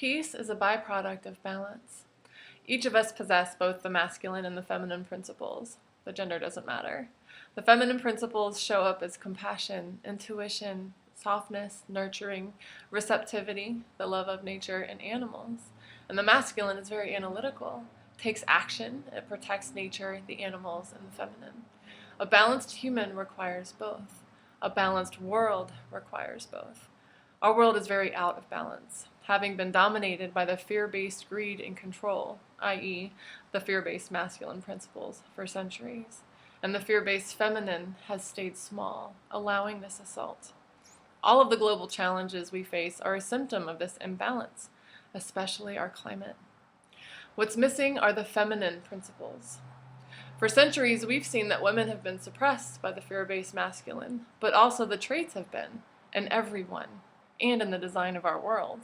Peace is a byproduct of balance. Each of us possess both the masculine and the feminine principles. The gender doesn't matter. The feminine principles show up as compassion, intuition, softness, nurturing, receptivity, the love of nature and animals. And the masculine is very analytical, takes action, it protects nature, the animals, and the feminine. A balanced human requires both. A balanced world requires both. Our world is very out of balance, having been dominated by the fear-based greed and control, i.e., the fear-based masculine principles, for centuries. And the fear-based feminine has stayed small, allowing this assault. All of the global challenges we face are a symptom of this imbalance, especially our climate. What's missing are the feminine principles. For centuries, we've seen that women have been suppressed by the fear-based masculine, but also the traits have been, in everyone, and in the design of our world.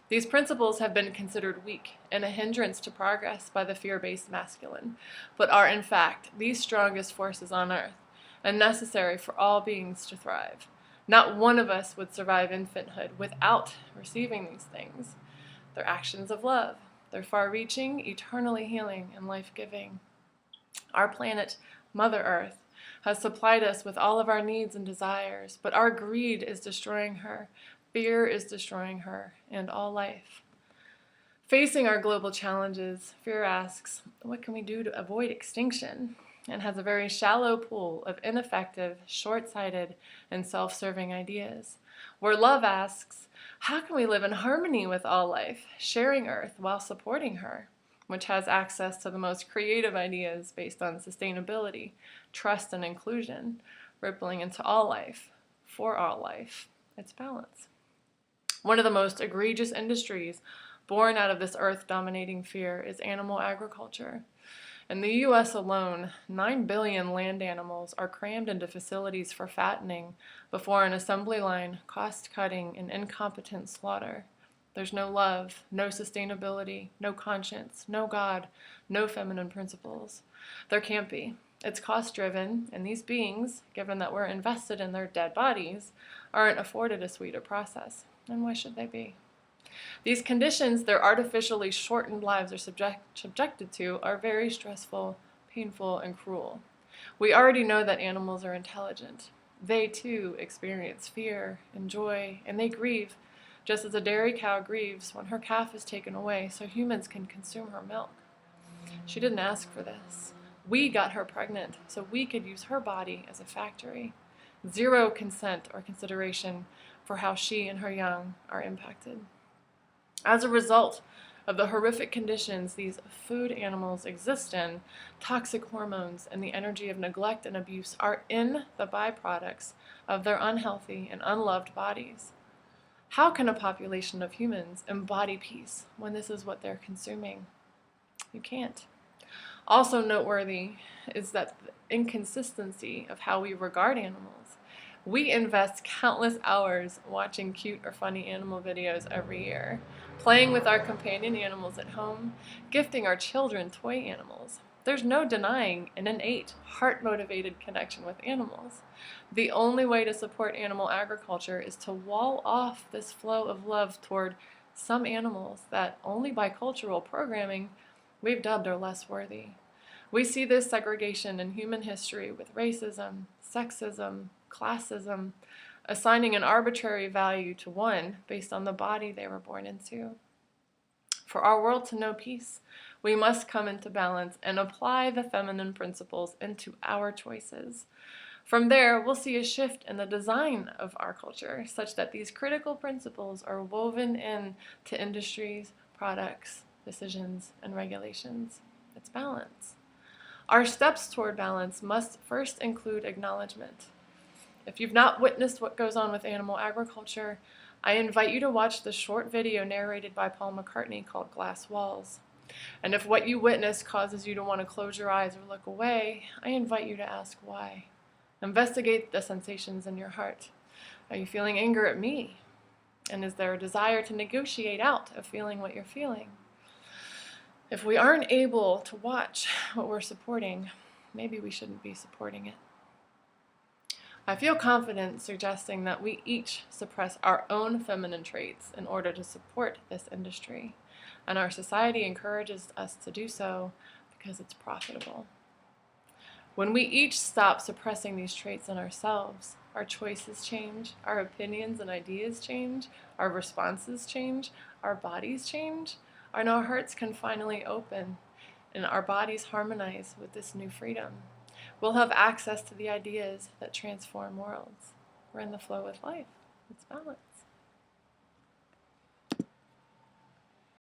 These principles have been considered weak and a hindrance to progress by the fear-based masculine, but are in fact the strongest forces on earth and necessary for all beings to thrive. Not one of us would survive infanthood without receiving these things. They're actions of love. They're far-reaching, eternally healing, and life-giving. Our planet, Mother Earth, has supplied us with all of our needs and desires, but our greed is destroying her. Fear is destroying her and all life. Facing our global challenges, fear asks, what can we do to avoid extinction? And has a very shallow pool of ineffective, short-sighted, and self-serving ideas. Where love asks, how can we live in harmony with all life, sharing Earth while supporting her, which has access to the most creative ideas based on sustainability, trust, and inclusion, rippling into all life, for all life. It's balance. One of the most egregious industries born out of this earth-dominating fear is animal agriculture. In the U.S. alone, 9 billion land animals are crammed into facilities for fattening before an assembly line, cost-cutting, and incompetent slaughter. There's no love, no sustainability, no conscience, no God, no feminine principles. There can't be. It's cost-driven, and these beings, given that we're invested in their dead bodies, aren't afforded a sweeter process. And why should they be? These conditions their artificially shortened lives are subjected to are very stressful, painful, and cruel. We already know that animals are intelligent. They, too, experience fear and joy, and they grieve, just as a dairy cow grieves when her calf is taken away so humans can consume her milk. She didn't ask for this. We got her pregnant so we could use her body as a factory. Zero consent or consideration for how she and her young are impacted. As a result of the horrific conditions these food animals exist in, toxic hormones and the energy of neglect and abuse are in the byproducts of their unhealthy and unloved bodies. How can a population of humans embody peace when this is what they're consuming? You can't. Also noteworthy is that the inconsistency of how we regard animals. We invest countless hours watching cute or funny animal videos every year, playing with our companion animals at home, gifting our children toy animals. There's no denying an innate, heart-motivated connection with animals. The only way to support animal agriculture is to wall off this flow of love toward some animals that, only by cultural programming, we've dubbed are less worthy. We see this segregation in human history with racism, sexism, classism, assigning an arbitrary value to one based on the body they were born into. For our world to know peace, we must come into balance and apply the feminine principles into our choices. From there, we'll see a shift in the design of our culture, such that these critical principles are woven in to industries, products, decisions, and regulations. It's balance. Our steps toward balance must first include acknowledgement. If you've not witnessed what goes on with animal agriculture, I invite you to watch the short video narrated by Paul McCartney called Glass Walls. And if what you witness causes you to want to close your eyes or look away, I invite you to ask why. Investigate the sensations in your heart. Are you feeling anger at me? And is there a desire to negotiate out of feeling what you're feeling? If we aren't able to watch what we're supporting, maybe we shouldn't be supporting it. I feel confident suggesting that we each suppress our own feminine traits in order to support this industry, and our society encourages us to do so because it's profitable. When we each stop suppressing these traits in ourselves, our choices change, our opinions and ideas change, our responses change, our bodies change, and our hearts can finally open, and our bodies harmonize with this new freedom. We'll have access to the ideas that transform worlds. We're in the flow with life. It's balance.